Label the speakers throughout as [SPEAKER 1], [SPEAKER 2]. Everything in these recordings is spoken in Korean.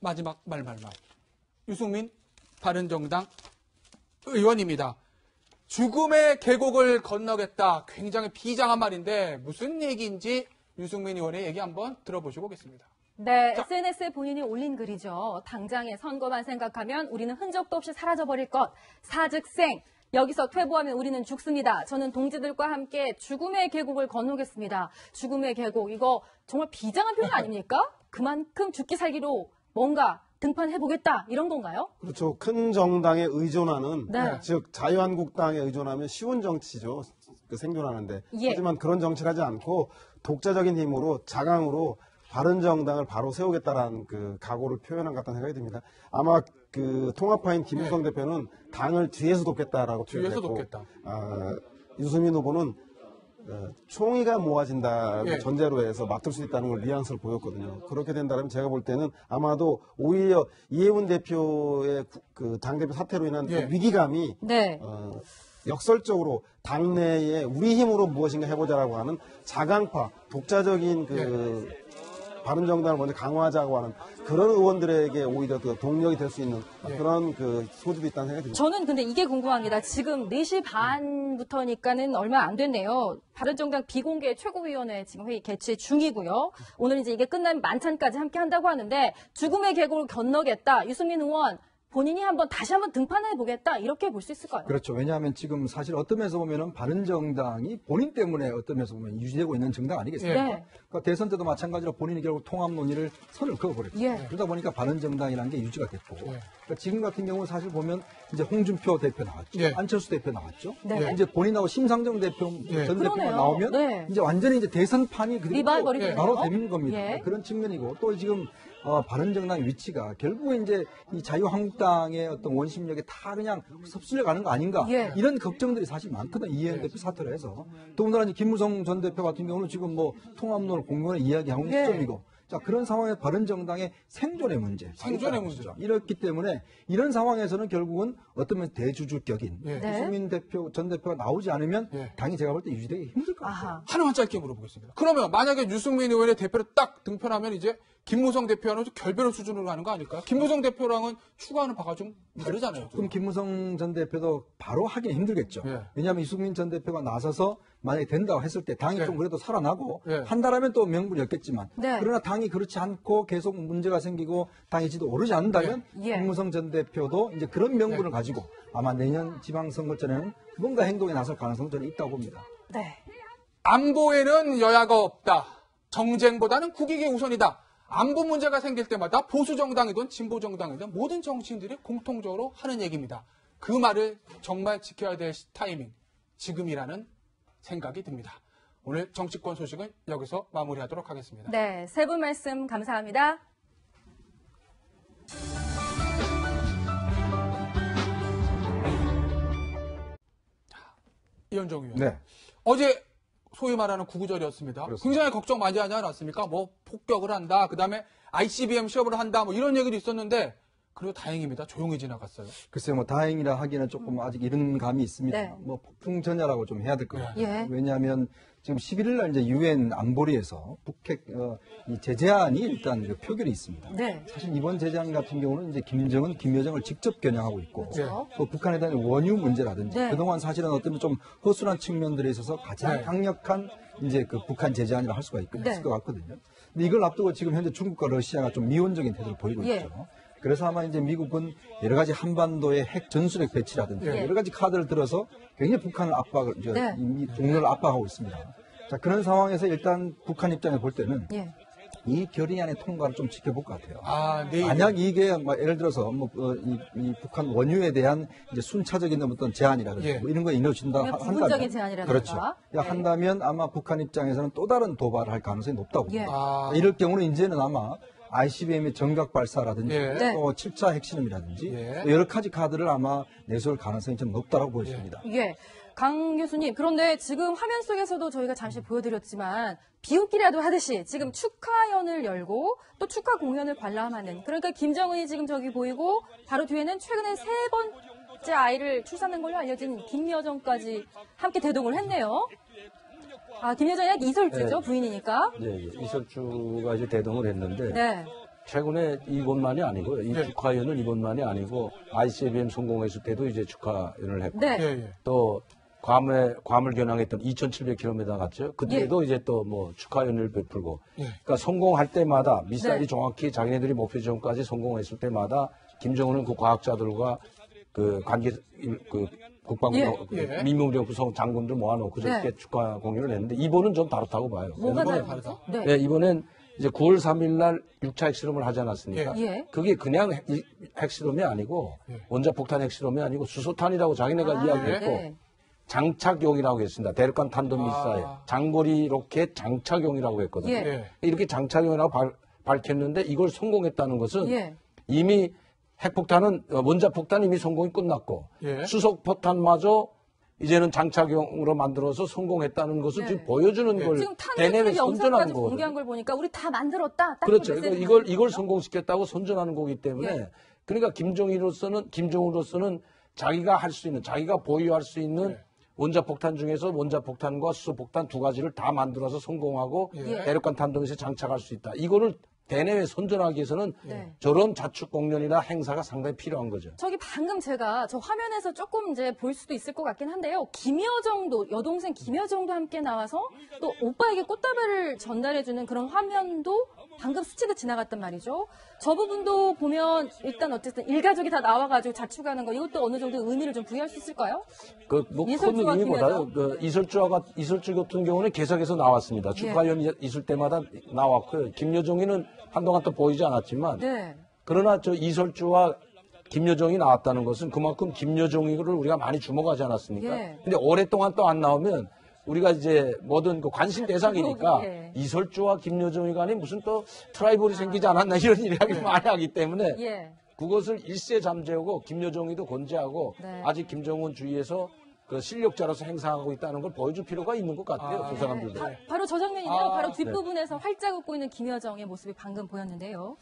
[SPEAKER 1] 마지막 말. 유승민 바른정당 의원입니다. 죽음의 계곡을 건너겠다. 굉장히 비장한 말인데 무슨 얘기인지 유승민 의원의 얘기 한번 들어보시고 오겠습니다.
[SPEAKER 2] 네, SNS에 본인이 올린 글이죠. 당장의 선거만 생각하면 우리는 흔적도 없이 사라져버릴 것. 사즉생. 여기서 퇴보하면 우리는 죽습니다. 저는 동지들과 함께 죽음의 계곡을 건너겠습니다. 죽음의 계곡. 이거 정말 비장한 표현 아닙니까? 그만큼 죽기 살기로 뭔가 등판해보겠다. 이런 건가요?
[SPEAKER 3] 그렇죠. 큰 정당에 의존하는,
[SPEAKER 2] 네.
[SPEAKER 3] 즉 자유한국당에 의존하면 쉬운 정치죠. 생존하는데.
[SPEAKER 2] 예.
[SPEAKER 3] 하지만 그런 정치를 하지 않고 독자적인 힘으로 자강으로 바른정당을 바로 세우겠다라는 그 각오를 표현한 것 같다는 생각이 듭니다. 아마 그 통합파인 김무성 대표는 당을 뒤에서 돕겠다라고
[SPEAKER 1] 뒤에서
[SPEAKER 3] 표현했고,
[SPEAKER 1] 돕겠다.
[SPEAKER 3] 유승민 후보는 총의가 모아진다
[SPEAKER 1] 예.
[SPEAKER 3] 전제로 해서 맡을 수 있다는 걸 뉘앙스를 보였거든요. 그렇게 된다면 제가 볼 때는 아마도 오히려 이해운 대표의 그 당대표 사퇴로 인한
[SPEAKER 1] 예.
[SPEAKER 3] 그 위기감이
[SPEAKER 2] 네.
[SPEAKER 3] 역설적으로 당내에 우리 힘으로 무엇인가 해보자라고 하는 자강파, 독자적인 그 바른정당을 먼저 강화하자고 하는 그런 의원들에게 오히려 그 동력이 될 수 있는 그런 그 소지도 있다는 생각이 듭니다.
[SPEAKER 2] 저는 근데 이게 궁금합니다. 지금 4시 반부터니까는 얼마 안 됐네요. 바른정당 비공개 최고위원회 지금 회의 개최 중이고요. 오늘 이제 이게 끝나면 만찬까지 함께 한다고 하는데 죽음의 계곡을 건너겠다. 유승민 의원 본인이 다시 한번 등판해 보겠다. 이렇게 볼 수 있을까요?
[SPEAKER 4] 그렇죠. 왜냐하면 지금 사실 어떤 면에서 보면은 바른정당이 본인 때문에 어떤 면에서 보면 유지되고 있는 정당 아니겠습니까?
[SPEAKER 2] 네.
[SPEAKER 4] 그러니까 대선 때도 마찬가지로 본인이 결국 통합 논의를 선을 그어버렸죠.
[SPEAKER 2] 예.
[SPEAKER 4] 그러다 보니까 바른정당이라는 게 유지가 됐고,
[SPEAKER 1] 예.
[SPEAKER 4] 그러니까 지금 같은 경우는 사실 보면 이제 홍준표 대표 나왔죠,
[SPEAKER 1] 예.
[SPEAKER 4] 안철수 대표 나왔죠.
[SPEAKER 2] 네.
[SPEAKER 4] 이제 본인하고 심상정 대표
[SPEAKER 1] 예.
[SPEAKER 4] 전 대표가
[SPEAKER 2] 그러네요.
[SPEAKER 4] 나오면
[SPEAKER 2] 네.
[SPEAKER 4] 이제 완전히 이제 대선판이 그리고
[SPEAKER 2] 리바이벌이 되네요.
[SPEAKER 4] 바로 되는 겁니다.
[SPEAKER 2] 예.
[SPEAKER 4] 그런 측면이고 또 지금 바른정당의 위치가 결국은 이제 이 자유한국당의 어떤 원심력에 다 그냥 섭습려 가는 거 아닌가
[SPEAKER 2] 예.
[SPEAKER 4] 이런 걱정들이 사실 많거든. 이해연 대표 사퇴를 해서 더군다나 이제 김무성 전 대표 같은 경우는 지금 뭐 통합론을 공론에 이야기하고 있는
[SPEAKER 2] 예.
[SPEAKER 4] 시점이고 자 그런 상황에 바른정당의 생존의 문제,
[SPEAKER 1] 생존의 문제죠.
[SPEAKER 4] 이렇기 때문에 이런 상황에서는 결국은 어쩌면 대주주격인
[SPEAKER 1] 예.
[SPEAKER 2] 네.
[SPEAKER 4] 유승민 대표 전 대표가 나오지 않으면
[SPEAKER 1] 예.
[SPEAKER 4] 당이 제가 볼 때 유지되기 힘들 것 같아요.
[SPEAKER 2] 아하.
[SPEAKER 1] 하나만 짧게 물어보겠습니다. 그러면 만약에 유승민 의원의 대표로 딱 등편하면 이제 김무성 대표와는 결별의 수준으로 가는 거 아닐까요? 김무성 대표랑은 추구하는 바가 좀 다르잖아요.
[SPEAKER 4] 그럼 김무성 전 대표도 바로 하기는 힘들겠죠.
[SPEAKER 1] 예.
[SPEAKER 4] 왜냐하면 이승민 전 대표가 나서서 만약에 된다고 했을 때 당이
[SPEAKER 1] 예.
[SPEAKER 4] 좀 그래도 살아나고
[SPEAKER 1] 예.
[SPEAKER 4] 한다라면 또 명분이었겠지만
[SPEAKER 2] 네.
[SPEAKER 4] 그러나 당이 그렇지 않고 계속 문제가 생기고 당의 지도 오르지 않는다면
[SPEAKER 2] 예.
[SPEAKER 4] 김무성 전 대표도 이제 그런 명분을 가지고 아마 내년 지방선거 전에는 뭔가 행동에 나설 가능성이 저는 있다고 봅니다.
[SPEAKER 2] 네.
[SPEAKER 1] 안보에는 여야가 없다. 정쟁보다는 국익이 우선이다. 안보 문제가 생길 때마다 보수 정당이든 진보 정당이든 모든 정치인들이 공통적으로 하는 얘기입니다. 그 말을 정말 지켜야 될 타이밍, 지금이라는 생각이 듭니다. 오늘 정치권 소식은 여기서 마무리하도록 하겠습니다.
[SPEAKER 2] 네. 세 분 말씀 감사합니다.
[SPEAKER 1] 이현정 의원.
[SPEAKER 4] 네.
[SPEAKER 1] 어제 소위 말하는 구구절이었습니다.
[SPEAKER 4] 그렇습니다.
[SPEAKER 1] 굉장히 걱정 많이 하지 않았습니까? 뭐 폭격을 한다, 그 다음에 ICBM 시험을 한다, 뭐 이런 얘기도 있었는데 그래도 다행입니다. 조용히 지나갔어요.
[SPEAKER 4] 글쎄요, 뭐 다행이라 하기는 조금 아직 이른 감이 있습니다.
[SPEAKER 2] 네.
[SPEAKER 4] 뭐 폭풍 전야라고 좀 해야 될 것 같아요.
[SPEAKER 2] 예.
[SPEAKER 4] 왜냐하면 지금 11일 날 이제 유엔 안보리에서 북핵 이 제재안이 일단 그 표결이 있습니다.
[SPEAKER 2] 네.
[SPEAKER 4] 사실 이번 제재안 같은 경우는 이제 김정은, 김여정을 직접 겨냥하고 있고
[SPEAKER 2] 그렇죠.
[SPEAKER 4] 또 북한에 대한 원유 문제라든지
[SPEAKER 2] 네.
[SPEAKER 4] 그동안 사실은 어떤 좀 허술한 측면들에 있어서 가장
[SPEAKER 1] 네.
[SPEAKER 4] 강력한 이제 그 북한 제재안이라 할 수가 있을
[SPEAKER 2] 네.
[SPEAKER 4] 것 같거든요. 근데 이걸 앞두고 지금 현재 중국과 러시아가 좀 미온적인 태도를 보이고
[SPEAKER 2] 예.
[SPEAKER 4] 있죠. 그래서 아마 이제 미국은 여러 가지 한반도의 핵 전술핵 배치라든지
[SPEAKER 2] 예.
[SPEAKER 4] 여러 가지 카드를 들어서 굉장히 북한을
[SPEAKER 2] 네.
[SPEAKER 4] 동료를 압박하고 있습니다. 자, 그런 상황에서 일단 북한 입장에 볼 때는
[SPEAKER 2] 예.
[SPEAKER 4] 이 결의안의 통과를 좀 지켜볼 것 같아요.
[SPEAKER 1] 아, 네.
[SPEAKER 4] 만약 이게 예를 들어서 이 북한 원유에 대한 이제 순차적인 어떤 제한이라든지
[SPEAKER 1] 예.
[SPEAKER 4] 뭐 이런 거 이루어진다
[SPEAKER 2] 그냥
[SPEAKER 4] 한다면
[SPEAKER 2] 부분적인 제한이라든가.
[SPEAKER 4] 그렇죠.
[SPEAKER 2] 네.
[SPEAKER 4] 한다면 아마 북한 입장에서는 또 다른 도발을 할 가능성이 높다고
[SPEAKER 2] 예.
[SPEAKER 4] 봅니다.
[SPEAKER 1] 아.
[SPEAKER 4] 이럴 경우는 이제는 아마 ICBM의 정각 발사라든지
[SPEAKER 1] 예.
[SPEAKER 2] 네.
[SPEAKER 4] 또 7차 핵실험이라든지
[SPEAKER 1] 예.
[SPEAKER 4] 또 여러 가지 카드를 아마 내세울 가능성이 좀 높다고 보여집니다.
[SPEAKER 2] 예. 강 교수님, 그런데 지금 화면 속에서도 저희가 잠시 보여드렸지만 비웃기라도 하듯이 지금 축하연을 열고 또 축하 공연을 관람하는, 그러니까 김정은이 지금 저기 보이고 바로 뒤에는 최근에 3번째 아이를 출산한 걸로 알려진 김여정까지 함께 대동을 했네요. 아, 김여정이 이설주죠,
[SPEAKER 5] 네.
[SPEAKER 2] 부인이니까.
[SPEAKER 5] 네, 이설주가 이제 대동을 했는데
[SPEAKER 2] 네.
[SPEAKER 5] 최근에 이번만이 아니고요. 이
[SPEAKER 1] 네.
[SPEAKER 5] 축하연은 이번만이 아니고 ICBM 성공했을 때도 이제 축하연을 했고
[SPEAKER 2] 네.
[SPEAKER 1] 예, 예.
[SPEAKER 5] 또 괌을 겨냥했던 2,700km 갔죠. 그때도 이제 또 뭐 축하연을 베풀고.
[SPEAKER 1] 예.
[SPEAKER 5] 그러니까 성공할 때마다 미사일이
[SPEAKER 2] 네.
[SPEAKER 5] 정확히 자기네들이 목표 지점까지 성공했을 때마다 김정은은 그 과학자들과 그 관계 그 국방부
[SPEAKER 1] 예.
[SPEAKER 5] 민무부령부 장군들 모아놓고 저렇게
[SPEAKER 2] 네.
[SPEAKER 5] 축하 공연을 했는데 이번은 좀 다르다고 봐요.
[SPEAKER 2] 뭐가
[SPEAKER 1] 이번엔
[SPEAKER 2] 다르죠?
[SPEAKER 1] 다르다.
[SPEAKER 2] 네.
[SPEAKER 5] 예, 이번엔 이제 9월 3일 날 6차 핵실험을 하지 않았습니까?
[SPEAKER 2] 예.
[SPEAKER 5] 그게 그냥 핵실험이 아니고 원자폭탄 핵실험이 아니고 수소탄이라고 자기네가 이야기했고
[SPEAKER 2] 네.
[SPEAKER 5] 장착용이라고 했습니다. 대륙간 탄도미사일, 장거리 로켓 장착용이라고 했거든요.
[SPEAKER 2] 예.
[SPEAKER 5] 이렇게 장착용이라고 밝혔는데 이걸 성공했다는 것은
[SPEAKER 2] 예.
[SPEAKER 5] 이미 핵폭탄은 원자폭탄 이미 성공이 끝났고
[SPEAKER 1] 예.
[SPEAKER 5] 수소폭탄마저 이제는 장착용으로 만들어서 성공했다는 것을
[SPEAKER 2] 네.
[SPEAKER 5] 지금 보여주는 걸
[SPEAKER 2] 지금
[SPEAKER 5] 대내외
[SPEAKER 2] 탄핵
[SPEAKER 5] 선전하는
[SPEAKER 2] 영상까지
[SPEAKER 5] 거거든요.
[SPEAKER 2] 공개한 걸 보니까 우리 다 만들었다. 딱
[SPEAKER 5] 그렇죠.
[SPEAKER 2] 그 메시지가
[SPEAKER 5] 이걸
[SPEAKER 2] 있거든요.
[SPEAKER 5] 성공시켰다고 선전하는 거기 때문에
[SPEAKER 2] 예.
[SPEAKER 5] 그러니까 김정은으로서는 자기가 할 수 있는, 자기가 보유할 수 있는 원자폭탄 중에서 원자폭탄과 수소폭탄 두 가지를 다 만들어서 성공하고
[SPEAKER 2] 예.
[SPEAKER 5] 대륙간 탄도미사일에 장착할 수 있다. 이거를 대내외 선전하기 위해서는
[SPEAKER 2] 네.
[SPEAKER 5] 저런 자축 공연이나 행사가 상당히 필요한 거죠.
[SPEAKER 2] 저기 방금 제가 저 화면에서 조금 이제 볼 수도 있을 것 같긴 한데요. 김여정도, 여동생 김여정도 함께 나와서 또 오빠에게 꽃다발을 전달해주는 그런 화면도 방금 스치듯 지나갔단 말이죠. 저 부분도 보면 일단 어쨌든 일가족이 다 나와가지고 자축하는 거 이것도 어느 정도 의미를 좀 부여할 수 있을까요?
[SPEAKER 5] 뭐
[SPEAKER 2] 이설주와
[SPEAKER 5] 큰 의미보다요.
[SPEAKER 2] 김여정?
[SPEAKER 5] 이설주 같은 경우는 개석에서 나왔습니다. 축하연 있을 때마다 나왔고요. 김여정이는 한동안 또 보이지 않았지만
[SPEAKER 2] 네.
[SPEAKER 5] 그러나 저 이설주와 김여정이 나왔다는 것은 그만큼 김여정이를 우리가 많이 주목하지 않았습니까?
[SPEAKER 2] 예.
[SPEAKER 5] 근데 오랫동안 또 안 나오면 우리가 이제 뭐든 그 관심 대상이니까
[SPEAKER 2] 예.
[SPEAKER 5] 이설주와 김여정이 간에 무슨 또 트라이벌이 생기지 않았나 이런 이야기를 많이 하기 때문에
[SPEAKER 2] 예.
[SPEAKER 5] 그것을 일세 잠재우고 김여정이도 건재하고
[SPEAKER 2] 네.
[SPEAKER 5] 아직 김정은 주위에서 그 실력자로서 행사하고 있다는 걸 보여줄 필요가 있는 것 같아요. 두 사람들도.
[SPEAKER 2] 바로 저 장면인데요.
[SPEAKER 1] 아,
[SPEAKER 2] 바로 뒷부분에서 활짝 웃고 있는 김여정의 모습이 방금 보였는데요.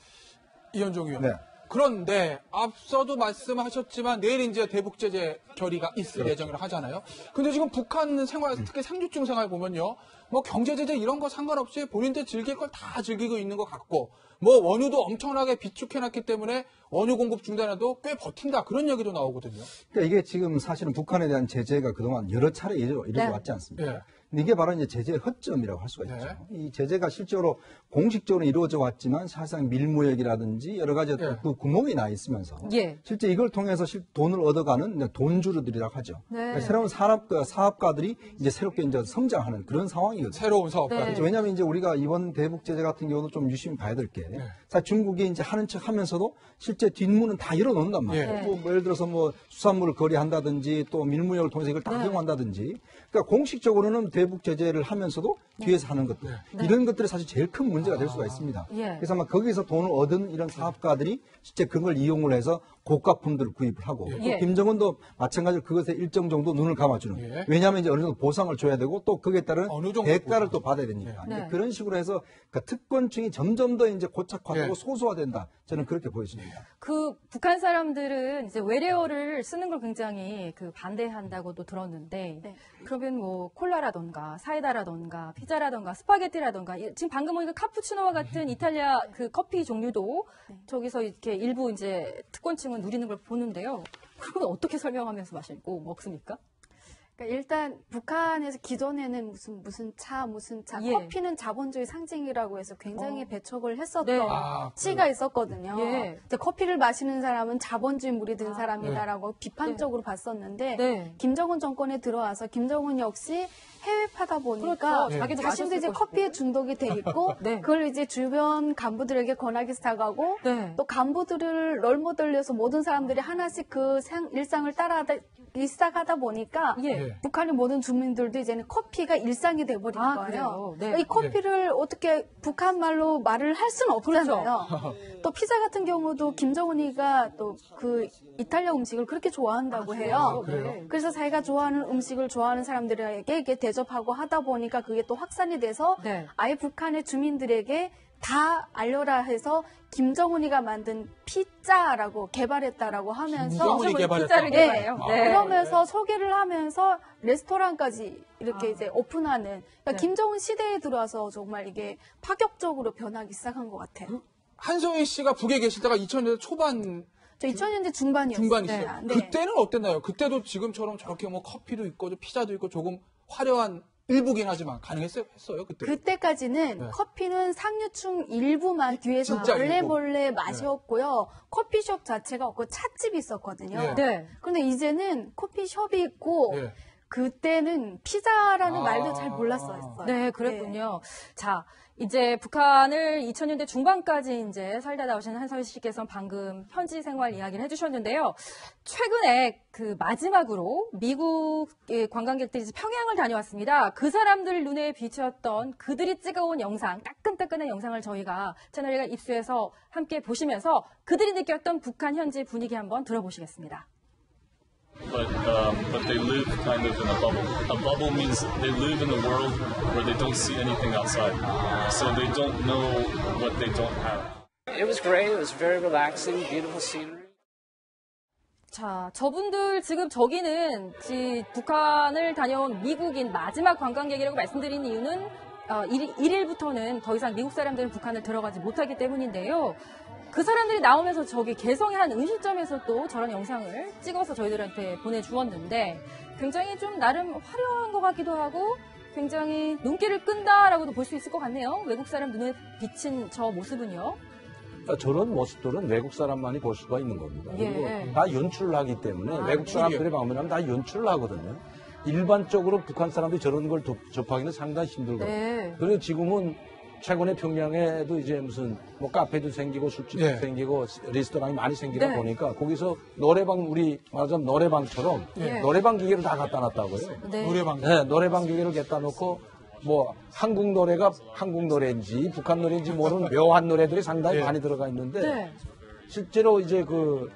[SPEAKER 1] 이현종 의원.
[SPEAKER 3] 네.
[SPEAKER 1] 그런데 앞서도 말씀하셨지만 내일 이제 대북 제재 결의가 있을 예정이라 하잖아요. 근데 지금 북한 생활, 특히 상주층 생활 보면요. 뭐 경제 제재 이런 거 상관없이 본인들 즐길 걸 다 즐기고 있는 것 같고 뭐 원유도 엄청나게 비축해놨기 때문에 원유 공급 중단해도 꽤 버틴다 그런 얘기도 나오거든요.
[SPEAKER 4] 그러니까 이게 지금 사실은 북한에 대한 제재가 그동안 여러 차례 이루어져
[SPEAKER 2] 네.
[SPEAKER 4] 왔지 않습니까?
[SPEAKER 1] 예.
[SPEAKER 4] 근데 이게 바로 이제 제재의 허점이라고 할 수가 있죠.
[SPEAKER 1] 네.
[SPEAKER 4] 이 제재가 실제로 공식적으로 이루어져 왔지만 사실상 밀무역이라든지 여러 가지 어떤
[SPEAKER 1] 예.
[SPEAKER 4] 그 구멍이 나 있으면서
[SPEAKER 2] 예.
[SPEAKER 4] 실제 이걸 통해서 돈을 얻어가는 돈주르들이라고 하죠.
[SPEAKER 2] 네.
[SPEAKER 4] 그러니까 새로운 사업가들이 이제 새롭게 이제 성장하는 그런 상황이거든요.
[SPEAKER 1] 새로운 사업가.
[SPEAKER 2] 네.
[SPEAKER 4] 그렇죠. 왜냐하면 이제 우리가 이번 대북 제재 같은 경우도 좀 유심히 봐야 될 게, 사실 중국이 이제 하는 척 하면서도 실제 뒷문은 다 열어놓는단 말이에요.
[SPEAKER 2] 예.
[SPEAKER 4] 뭐 예를 들어서 뭐 수산물을 거래한다든지 또 밀무역을 통해서 이걸 다 활용한다든지. 그러니까 공식적으로는 대북 제재를 하면서도 뒤에서 하는 것들. 이런 것들이 사실 제일 큰 문제가 될 수가 있습니다.
[SPEAKER 2] 예.
[SPEAKER 4] 그래서 아마 거기서 돈을 얻은 이런 사업가들이 실제 그걸 이용을 해서 고가품들을 구입을 하고 또
[SPEAKER 2] 예.
[SPEAKER 4] 김정은도 마찬가지로 그것에 일정 정도 눈을 감아주는.
[SPEAKER 1] 예.
[SPEAKER 4] 왜냐하면 이제 어느 정도 보상을 줘야 되고 또 거기에 따른
[SPEAKER 1] 어느 정도
[SPEAKER 4] 대가를
[SPEAKER 1] 보상.
[SPEAKER 4] 또 받아야 되니까.
[SPEAKER 2] 네.
[SPEAKER 4] 이제 그런 식으로 해서 그 특권층이 점점 더 이제 고착화되고
[SPEAKER 1] 예.
[SPEAKER 4] 소수화된다. 저는 그렇게 보여집니다.
[SPEAKER 2] 그 북한 사람들은 이제 외래어를 쓰는 걸 굉장히 그 반대한다고도 들었는데 그러면 뭐 콜라라던가 사이다라던가 피자라던가 스파게티라던가 지금 방금 보니까 카푸치노와 같은 이탈리아 그 커피 종류도 저기서 이렇게 일부 이제 특권층은 누리는 걸 보는데요. 그건 어떻게 설명하면서 마시고 먹습니까?
[SPEAKER 6] 그러니까 일단 북한에서 기존에는 무슨 차,
[SPEAKER 2] 예.
[SPEAKER 6] 커피는 자본주의 상징이라고 해서 굉장히 배척을 했었던
[SPEAKER 2] 네.
[SPEAKER 6] 시가 있었거든요.
[SPEAKER 2] 예.
[SPEAKER 6] 이제 커피를 마시는 사람은 자본주의 물이 든 사람이다라고 비판적으로 봤었는데
[SPEAKER 2] 네.
[SPEAKER 6] 김정은 정권에 들어와서 김정은 역시 해외파다 보니까
[SPEAKER 2] 그렇죠. 자기도
[SPEAKER 6] 자신도 이제
[SPEAKER 2] 마셨을
[SPEAKER 6] 커피에
[SPEAKER 2] 것이고.
[SPEAKER 6] 중독이 돼 있고
[SPEAKER 2] 네.
[SPEAKER 6] 그걸 이제 주변 간부들에게 권하기 시작하고
[SPEAKER 2] 네.
[SPEAKER 6] 또 간부들을 롤모델로서 모든 사람들이 하나씩 그 일상을 따라하기 시작하다 보니까
[SPEAKER 2] 예.
[SPEAKER 6] 북한의 모든 주민들도 이제는 커피가 일상이 돼버린
[SPEAKER 2] 아,
[SPEAKER 6] 거예요.
[SPEAKER 2] 그래요? 네.
[SPEAKER 6] 이 커피를 어떻게 북한 말로 말을 할 수는 없잖아요.
[SPEAKER 2] 그렇죠.
[SPEAKER 6] 또 피자 같은 경우도 김정은이가 또 그 이탈리아 음식을 그렇게 좋아한다고 해요.
[SPEAKER 2] 그래요?
[SPEAKER 6] 그래서 자기가 좋아하는 음식을 좋아하는 사람들에게 이렇게 대접하고 하다 보니까 그게 또 확산이 돼서
[SPEAKER 2] 네.
[SPEAKER 6] 아예 북한의 주민들에게 다 알려라 해서 김정은이가 만든 피자라고 개발했다라고 하면서
[SPEAKER 1] 김정은이 개발했다.
[SPEAKER 2] 피자를
[SPEAKER 6] 네.
[SPEAKER 2] 개발해요. 네.
[SPEAKER 6] 그러면서 소개를 하면서 레스토랑까지 이렇게 이제 오픈하는 그러니까
[SPEAKER 2] 네.
[SPEAKER 6] 김정은 시대에 들어와서 정말 이게 파격적으로 변하기 시작한 것 같아요.
[SPEAKER 1] 한소희 씨가 북에 계실 때가 2000년대 초반
[SPEAKER 6] 저 2000년대 중반이었어요.
[SPEAKER 1] 중반이시죠.
[SPEAKER 6] 네.
[SPEAKER 1] 그때는 어땠나요? 그때도 지금처럼 저렇게 뭐 커피도 있고 피자도 있고 조금 화려한 일부긴 하지만 가능했어요? 했어요 그때?
[SPEAKER 6] 그때까지는
[SPEAKER 1] 네.
[SPEAKER 6] 커피는 상류층 일부만 뒤에서
[SPEAKER 1] 진짜 일부.
[SPEAKER 6] 몰래 마셨고요. 커피숍 자체가 없고 찻집이 있었거든요.
[SPEAKER 1] 네.
[SPEAKER 2] 네.
[SPEAKER 6] 근데 이제는 커피숍이 있고
[SPEAKER 1] 네.
[SPEAKER 6] 그때는 피자라는
[SPEAKER 1] 아.
[SPEAKER 6] 말도 잘 몰랐어요.
[SPEAKER 2] 네, 그랬군요. 자, 이제 북한을 2000년대 중반까지 이제 살다 나오신 한서희 씨께서 방금 현지 생활 이야기를 해주셨는데요. 최근에 그 마지막으로 미국 관광객들이 이제 평양을 다녀왔습니다. 그 사람들 눈에 비쳤던 그들이 찍어온 영상, 따끈따끈한 영상을 저희가 채널에 입수해서 함께 보시면서 그들이 느꼈던 북한 현지 분위기 한번 들어보시겠습니다.
[SPEAKER 7] But they live kind of in a bubble. A bubble means they live in the world where they don't see anything outside. So they don't know what they don't have.
[SPEAKER 8] It was great. It was very relaxing, beautiful scenery.
[SPEAKER 2] 자, 저분들 지금 저기는 북한을 다녀온 미국인 마지막 관광객이라고 말씀드린 이유는 1일부터는 더 이상 미국 사람들은 북한을 들어가지 못하기 때문인데요. 그 사람들이 나오면서 저기 개성의 한 음식점에서 또 저런 영상을 찍어서 저희들한테 보내주었는데 굉장히 좀 나름 화려한 것 같기도 하고 굉장히 눈길을 끈다라고도 볼 수 있을 것 같네요. 외국 사람 눈에 비친 저 모습은요.
[SPEAKER 5] 저런 모습들은 외국 사람만이 볼 수가 있는 겁니다. 그리고
[SPEAKER 2] 예.
[SPEAKER 5] 다 연출을 하기 때문에 외국 사람들이 방문하면 다 연출을 하거든요. 일반적으로 북한 사람들이 저런 걸 접하기는 상당히 힘들거든요.
[SPEAKER 2] 네.
[SPEAKER 5] 그리고 지금은 최근에 평양에도 이제 무슨 뭐 카페도 생기고 술집도
[SPEAKER 1] 네.
[SPEAKER 5] 생기고 레스토랑이 많이 생기다
[SPEAKER 2] 네.
[SPEAKER 5] 보니까 거기서 노래방 우리 말하자면 노래방처럼
[SPEAKER 2] 네.
[SPEAKER 5] 노래방 기계를 다 갖다 놨다고요.
[SPEAKER 2] 네.
[SPEAKER 1] 노래방.
[SPEAKER 5] 네, 노래방 기계를 갖다 놓고 뭐 한국 노래가 한국 노래인지 북한 노래인지 모르는 묘한 노래들이 상당히
[SPEAKER 1] 네.
[SPEAKER 5] 많이 들어가 있는데
[SPEAKER 2] 네.
[SPEAKER 5] 실제로 이제 그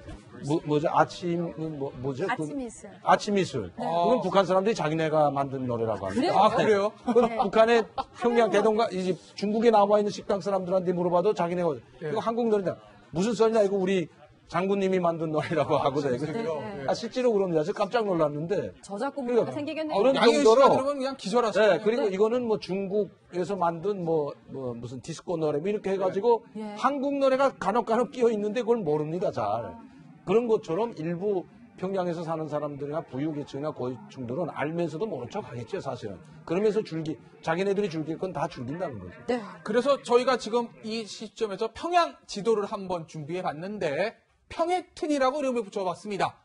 [SPEAKER 5] 뭐죠 아침 뭐죠
[SPEAKER 6] 아침 이슬.
[SPEAKER 5] 아침 이슬 그건 북한 사람들이 자기네가 만든 노래라고 합니다.
[SPEAKER 1] 아, 그래요?
[SPEAKER 5] 그건 북한의 평양 대동강 이제 중국에 나와 있는 식당 사람들한테 물어봐도 자기네가 이거 한국 노래다 무슨 소리냐 이거 우리 장군님이 만든 노래라고 하거든요.
[SPEAKER 2] 네.
[SPEAKER 5] 실제로 그럽니다. 저 깜짝 놀랐는데
[SPEAKER 2] 저작권 문제가
[SPEAKER 5] 그러니까
[SPEAKER 2] 생기겠네요.
[SPEAKER 5] 그런
[SPEAKER 1] 양희 씨가
[SPEAKER 5] 정도로
[SPEAKER 1] 그러면 그냥 기절하시죠.
[SPEAKER 5] 네, 그리고 이거는 뭐 중국에서 만든 뭐 무슨 디스코 노래 뭐 이렇게 해가지고
[SPEAKER 2] 예.
[SPEAKER 5] 한국 노래가 간혹 끼어 있는데 그걸 모릅니다, 잘. 그런 것처럼 일부 평양에서 사는 사람들이나 부유계층이나 고위층들은 알면서도 모른 척 하겠죠, 사실은. 그러면서 자기네들이 즐길 건 다 즐긴다는 거죠.
[SPEAKER 2] 네.
[SPEAKER 1] 그래서 저희가 지금 이 시점에서 평양 지도를 한번 준비해 봤는데 평해튼이라고 이름을 붙여봤습니다.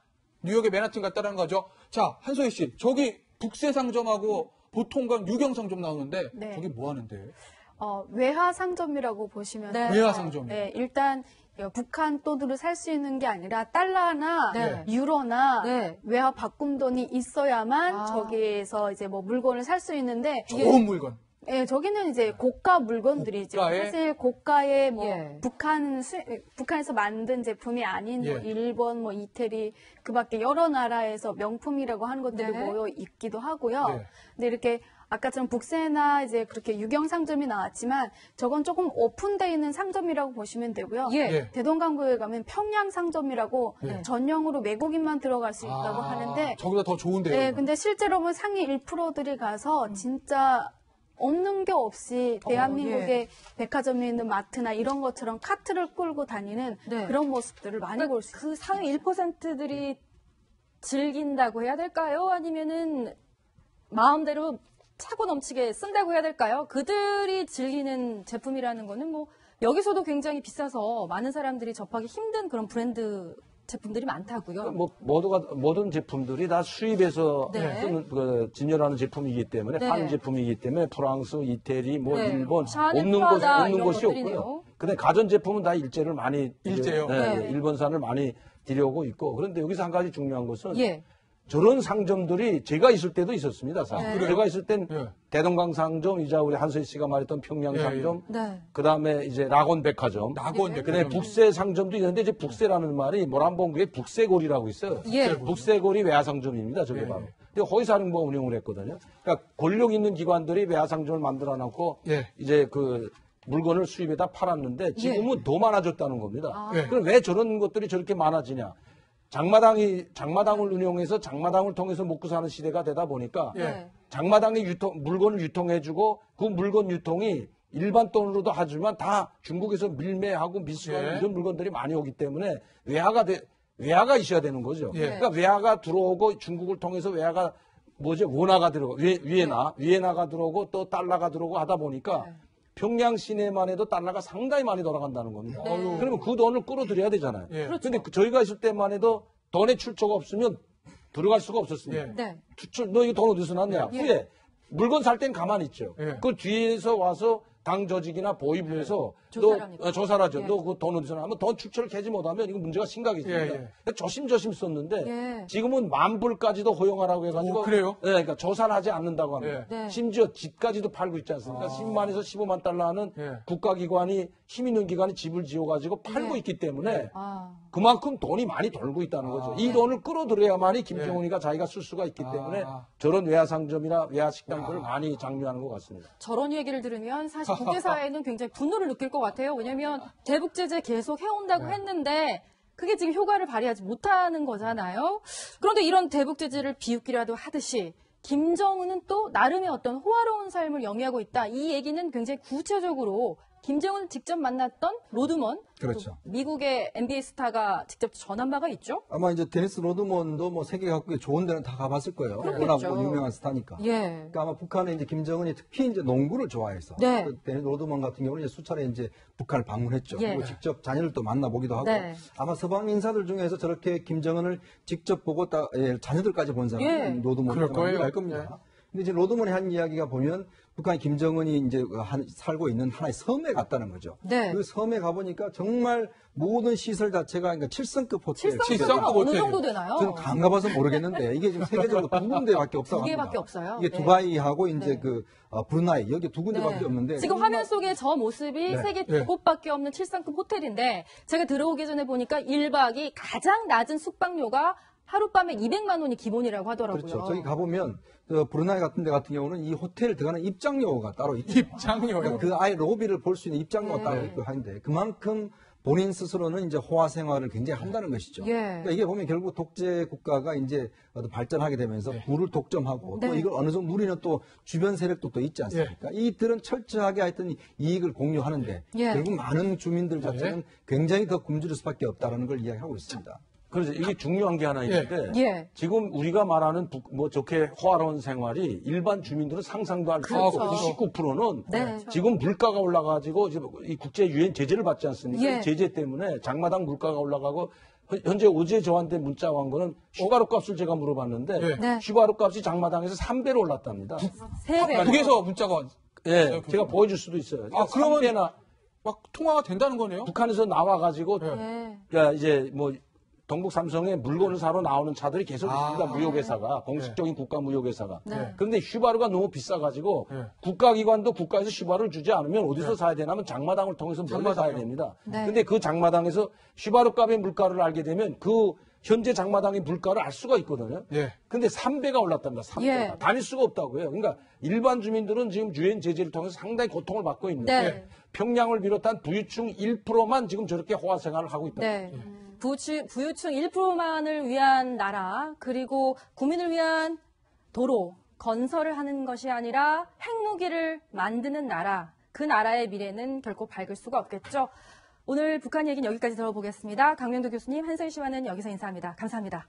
[SPEAKER 1] 뉴욕의 맨하튼 같다는 거죠. 자, 한소희 씨, 저기 북새상점하고 보통관 유경상점 나오는데
[SPEAKER 6] 네.
[SPEAKER 1] 저기 뭐 하는데?
[SPEAKER 6] 외화상점이라고 보시면
[SPEAKER 2] 네.
[SPEAKER 6] 돼요.
[SPEAKER 1] 외화상점.
[SPEAKER 6] 네, 일단 북한 돈으로 살 수 있는 게 아니라 달러나
[SPEAKER 2] 네.
[SPEAKER 6] 유로나
[SPEAKER 2] 네.
[SPEAKER 6] 외화 바꿈돈이 있어야만
[SPEAKER 2] 아.
[SPEAKER 6] 저기에서 이제 뭐 물건을 살 수 있는데
[SPEAKER 1] 좋은 물건.
[SPEAKER 6] 예, 저기는 이제 고가 물건들이죠.
[SPEAKER 1] 고가의?
[SPEAKER 6] 사실 고가의 뭐
[SPEAKER 2] 예.
[SPEAKER 6] 북한에서 만든 제품이 아닌 뭐
[SPEAKER 1] 예.
[SPEAKER 6] 일본, 뭐 이태리 그밖에 여러 나라에서 명품이라고 하는 것들이
[SPEAKER 2] 네.
[SPEAKER 6] 모여 있기도 하고요.
[SPEAKER 1] 네.
[SPEAKER 6] 근데 이렇게 아까처럼 북새나 이제 그렇게 유경 상점이 나왔지만 저건 조금 오픈되어 있는 상점이라고 보시면 되고요.
[SPEAKER 2] 예.
[SPEAKER 1] 예.
[SPEAKER 6] 대동강구에 가면 평양 상점이라고
[SPEAKER 1] 예.
[SPEAKER 6] 전용으로 외국인만 들어갈 수 있다고 하는데
[SPEAKER 1] 저보다 더 좋은데요.
[SPEAKER 6] 네, 근데 실제로 보면 상위 1%들이 가서 진짜 없는 게 없이 대한민국의 백화점에 있는 마트나 이런 것처럼 카트를 끌고 다니는
[SPEAKER 2] 네.
[SPEAKER 6] 그런 모습들을 많이 볼 수 있어요.
[SPEAKER 2] 그 상위 1%들이 즐긴다고 해야 될까요? 아니면은 마음대로 차고 넘치게 쓴다고 해야 될까요? 그들이 즐기는 제품이라는 거는 뭐 여기서도 굉장히 비싸서 많은 사람들이 접하기 힘든 그런 브랜드 제품들이 많다고요.
[SPEAKER 5] 뭐 모든 제품들이 다 수입해서
[SPEAKER 2] 네.
[SPEAKER 5] 쓰는 진열하는 제품이기 때문에
[SPEAKER 2] 네.
[SPEAKER 5] 파는 제품이기 때문에 프랑스, 이태리, 뭐
[SPEAKER 2] 네.
[SPEAKER 5] 일본
[SPEAKER 2] 샤넬,
[SPEAKER 5] 없는
[SPEAKER 2] 프라다 이런
[SPEAKER 5] 것이
[SPEAKER 2] 것들이네요.
[SPEAKER 5] 없고요. 근데 가전 제품은 다 일제를 많이
[SPEAKER 1] 일제요?
[SPEAKER 2] 네.
[SPEAKER 5] 일본산을 많이 들여오고 있고 그런데 여기서 한 가지 중요한 것은
[SPEAKER 2] 예.
[SPEAKER 5] 저런 상점들이 제가 있을 때도 있었습니다. 사실.
[SPEAKER 1] 네.
[SPEAKER 5] 제가 있을 땐
[SPEAKER 1] 예.
[SPEAKER 5] 대동강 상점, 이자 우리 한소희 씨가 말했던 평양
[SPEAKER 1] 예,
[SPEAKER 5] 상점,
[SPEAKER 2] 네.
[SPEAKER 5] 그다음에 이제 낙원 백화점,
[SPEAKER 1] 낙원
[SPEAKER 2] 네.
[SPEAKER 5] 그다음에
[SPEAKER 1] 백화점.
[SPEAKER 5] 북새 상점도 있는데 이제 북새라는 말이 모란봉구에 북새골이라고 있어요.
[SPEAKER 2] 예.
[SPEAKER 5] 북새골이 외화상점입니다. 저게
[SPEAKER 1] 예.
[SPEAKER 5] 바로. 근데 허위사령부가 운영을 했거든요. 그러니까 권력 있는 기관들이 외화상점을 만들어 놓고
[SPEAKER 1] 예.
[SPEAKER 5] 이제 그 물건을 수입에다 팔았는데 지금은 더 많아졌다는 겁니다.
[SPEAKER 1] 예.
[SPEAKER 5] 그럼 왜 저런 것들이 저렇게 많아지냐? 장마당을 운영해서 장마당을 통해서 먹고 사는 시대가 되다 보니까
[SPEAKER 1] 예.
[SPEAKER 2] 네.
[SPEAKER 5] 장마당이 물건을 유통해주고 그 물건 유통이 일반 돈으로도 하지만 다 중국에서 밀매하고 미수하고
[SPEAKER 1] 예.
[SPEAKER 5] 이런 물건들이 많이 오기 때문에 외화가 있어야 되는 거죠.
[SPEAKER 1] 예.
[SPEAKER 5] 그러니까 외화가 들어오고 중국을 통해서 외화가 원화가 들어오고 위에나가 들어오고 또 달러가 들어오고 하다 보니까 평양 시내만 해도 달러가 상당히 많이 돌아간다는 겁니다. 그러면 그 돈을 끌어들여야 되잖아요.
[SPEAKER 1] 예.
[SPEAKER 5] 그런데 저희가 있을 때만 해도 돈의 출처가 없으면 들어갈 수가 없었습니다.
[SPEAKER 1] 예.
[SPEAKER 2] 네.
[SPEAKER 5] 너 이거 돈 어디서 났냐? 후에 물건 살 땐 가만히 있죠.
[SPEAKER 1] 예.
[SPEAKER 5] 그 뒤에서 와서 당 조직이나 보위부에서
[SPEAKER 2] 조사를 합니까?
[SPEAKER 5] 조사를 하죠.
[SPEAKER 2] 예.
[SPEAKER 5] 너 그 돈 어디서 나면 돈 출처를 캐지 못하면 이거 문제가 심각해집니다.
[SPEAKER 1] 예,
[SPEAKER 5] 그러니까 조심조심 썼는데
[SPEAKER 2] 예.
[SPEAKER 5] 지금은 만불까지도 허용하라고 해가지고
[SPEAKER 1] 오, 그래요?
[SPEAKER 5] 네, 그러니까 조사를 하지 않는다고 합니다.
[SPEAKER 2] 예. 네.
[SPEAKER 5] 심지어 집까지도 팔고 있지 않습니까? 10만에서 15만 달러 하는
[SPEAKER 1] 예.
[SPEAKER 5] 국가기관이 힘 있는 기관이 집을 지어가지고 팔고
[SPEAKER 2] 예.
[SPEAKER 5] 있기 때문에
[SPEAKER 2] 아.
[SPEAKER 5] 그만큼 돈이 많이 돌고 있다는 거죠. 이 돈을 끌어들여야만이 김정은이가 자기가 쓸 수가 있기 때문에 저런 외화상점이나 외화식당들을 많이 장려하는 것 같습니다.
[SPEAKER 2] 저런 얘기를 들으면 사실 국제사회는 굉장히 분노를 느낄 것 같아요. 왜냐하면 대북 제재 계속 해온다고 했는데 그게 지금 효과를 발휘하지 못하는 거잖아요. 그런데 이런 대북 제재를 비웃기라도 하듯이 김정은은 또 나름의 어떤 호화로운 삶을 영위하고 있다. 이 얘기는 굉장히 구체적으로 김정은을 직접 만났던 로드먼,
[SPEAKER 4] 그렇죠.
[SPEAKER 2] 또 미국의 NBA 스타가 직접 전한 바가 있죠.
[SPEAKER 4] 아마 이제 데니스 로드먼도 뭐 세계 각국에 좋은 데는 다 가봤을 거예요.
[SPEAKER 2] 그렇겠죠.
[SPEAKER 4] 워낙 뭐 유명한 스타니까.
[SPEAKER 2] 예.
[SPEAKER 4] 그러니까 아마 북한에 이제 김정은이 특히 이제 농구를 좋아해서
[SPEAKER 2] 네.
[SPEAKER 4] 그 데니스 로드먼 같은 경우는 이제 수차례 이제 북한을 방문했죠.
[SPEAKER 2] 예.
[SPEAKER 4] 그리고 직접 자녀들도 만나보기도 하고
[SPEAKER 2] 네.
[SPEAKER 4] 아마 서방 인사들 중에서 저렇게 김정은을 직접 보고 자녀들까지 본 사람은
[SPEAKER 2] 예.
[SPEAKER 4] 로드먼이
[SPEAKER 1] 그럴 거예요.
[SPEAKER 4] 알 겁니다. 근데 이제 로드먼이 한 이야기가 보면 북한 김정은이 이제 살고 있는 하나의 섬에 갔다는 거죠.
[SPEAKER 2] 네.
[SPEAKER 4] 그 섬에 가보니까 정말 모든 시설 자체가 그러니까 7성급 호텔.
[SPEAKER 2] 칠성급이 어느
[SPEAKER 1] 호텔.
[SPEAKER 2] 정도 되나요?
[SPEAKER 4] 저는 안 가봐서 모르겠는데 이게 지금 세계적으로 두 군데밖에 없다고
[SPEAKER 2] 두
[SPEAKER 4] 합니다.
[SPEAKER 2] 개밖에 없어요.
[SPEAKER 4] 이게
[SPEAKER 2] 네.
[SPEAKER 4] 두바이하고 이제
[SPEAKER 2] 네.
[SPEAKER 4] 그 브루나이 여기 두 군데밖에
[SPEAKER 2] 네.
[SPEAKER 4] 없는데
[SPEAKER 2] 지금 화면 속에 저 모습이
[SPEAKER 4] 네.
[SPEAKER 2] 세계 두 곳밖에 없는 7성급 호텔인데 제가 들어오기 전에 보니까 1박이 가장 낮은 숙박료가 하룻밤에 200만 원이 기본이라고 하더라고요.
[SPEAKER 4] 그렇죠. 저기 가보면 브루나이 같은 데 같은 경우는 이 호텔 들어가는 입장료가 따로 있고
[SPEAKER 1] 입장료요.
[SPEAKER 4] 그 아예 로비를 볼 수 있는 입장료가
[SPEAKER 2] 네.
[SPEAKER 4] 따로 있고 하는데 그만큼 본인 스스로는 이제 호화 생활을 굉장히 한다는 것이죠.
[SPEAKER 2] 예.
[SPEAKER 4] 그러니까 이게 보면 결국 독재 국가가 이제 발전하게 되면서 부를 독점하고 또
[SPEAKER 2] 네.
[SPEAKER 4] 이걸 어느 정도 누리는 또 주변 세력도 또 있지 않습니까? 이들은 철저하게 하여튼 이익을 공유하는데
[SPEAKER 2] 예.
[SPEAKER 4] 결국 많은 주민들 자체는 굉장히 더 굶주릴 수밖에 없다라는 걸 이야기하고 있습니다.
[SPEAKER 5] 그래서 이게 중요한 게 하나 있는데
[SPEAKER 2] 예.
[SPEAKER 5] 지금 우리가 말하는 뭐 좋게 호화로운 생활이 일반 주민들은 상상도 할 수
[SPEAKER 2] 그렇죠.
[SPEAKER 5] 없고 99%는
[SPEAKER 2] 네.
[SPEAKER 5] 지금 물가가 올라가지고 지금 이 국제 유엔 제재를 받지 않습니까?
[SPEAKER 2] 예.
[SPEAKER 5] 이 제재 때문에 장마당 물가가 올라가고 현재 어제 저한테 문자 온 거는 슈바로 값을 제가 물어봤는데
[SPEAKER 2] 네.
[SPEAKER 5] 슈바로 값이 장마당에서 3배로 올랐답니다.
[SPEAKER 2] 3배.
[SPEAKER 1] 북에서 문자가
[SPEAKER 5] 예, 제가 보여줄 수도 있어요.
[SPEAKER 1] 그러면
[SPEAKER 5] 3배나
[SPEAKER 1] 막 통화가 된다는 거네요.
[SPEAKER 5] 북한에서 나와가지고
[SPEAKER 2] 예.
[SPEAKER 5] 그러니까 이제 뭐 동북 삼성에 물건을 사러 나오는 차들이 계속 있습니다. 무역회사가 공식적인 국가 무역회사가.
[SPEAKER 2] 네.
[SPEAKER 5] 그런데 슈바루가 너무 비싸가지고
[SPEAKER 1] 네.
[SPEAKER 5] 국가기관도 국가에서 슈바루를 주지 않으면 어디서 사야 되냐면 장마당을 통해서 몰래 사야 됩니다.
[SPEAKER 2] 네.
[SPEAKER 5] 근데 그 장마당에서 슈바루 값의 물가를 알게 되면 그 현재 장마당의 물가를 알 수가 있거든요.
[SPEAKER 1] 예.
[SPEAKER 5] 근데 3배가 올랐답니다. 3배가.
[SPEAKER 2] 예.
[SPEAKER 5] 다닐 수가 없다고요. 그러니까 일반 주민들은 지금 유엔 제재를 통해서 상당히 고통을 받고 있는데
[SPEAKER 2] 네.
[SPEAKER 5] 평양을 비롯한 부유층 1%만 지금 저렇게 호화 생활을 하고 있다.
[SPEAKER 2] 네. 부유층 1%만을 위한 나라, 그리고 국민을 위한 도로, 건설을 하는 것이 아니라 핵무기를 만드는 나라, 그 나라의 미래는 결코 밝을 수가 없겠죠. 오늘 북한 얘기는 여기까지 들어보겠습니다. 강명도 교수님, 한소희 씨와는 여기서 인사합니다. 감사합니다.